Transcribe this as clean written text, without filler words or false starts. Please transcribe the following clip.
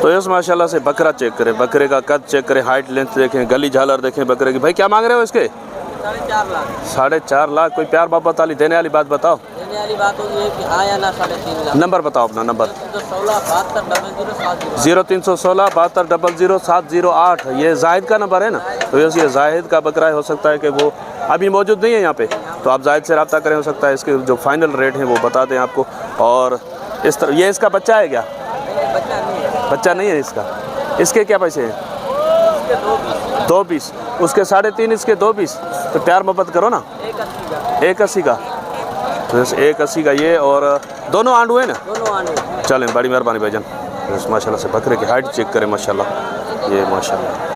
तो यस माशाल्लाह से बकरा चेक करें, बकरे का कद चेक करें, हाइट लेंथ देखें, गली झालर देखें बकरे की। भाई क्या मांग रहे हो इसके? 4.5 लाख। 4.5 लाख। कोई प्यार मोहब्बत वाली देने वाली बात बताओ। देने वाली बात होगी है कि हाँ या ना 3.5 लाख। नंबर बताओ अपना नंबर। 0316 72 708। ये जाहिद का नंबर है ना? तो यस ये जाहिद का बकरा है, हो सकता है कि वो अभी मौजूद नहीं है यहाँ पे, तो आप जाहिद से रब्ता करें, हो सकता है इसके जो फाइनल रेट हैं वो बता दें आपको। और इस तरह ये इसका बच्चा है क्या? बच्चा नहीं है इसका। इसके क्या पैसे हैं? 2 पीस। उसके 3.5, इसके 2 पीस। तो प्यार मोहब्बत करो ना। 180 का। तो 180 का ये, और दोनों आंडू है ना? दोनों आंडू। चलें, बड़ी मेहरबानी भाईजान। माशाल्लाह से बकरे की हाइट चेक करें माशाल्लाह, ये माशाल्लाह।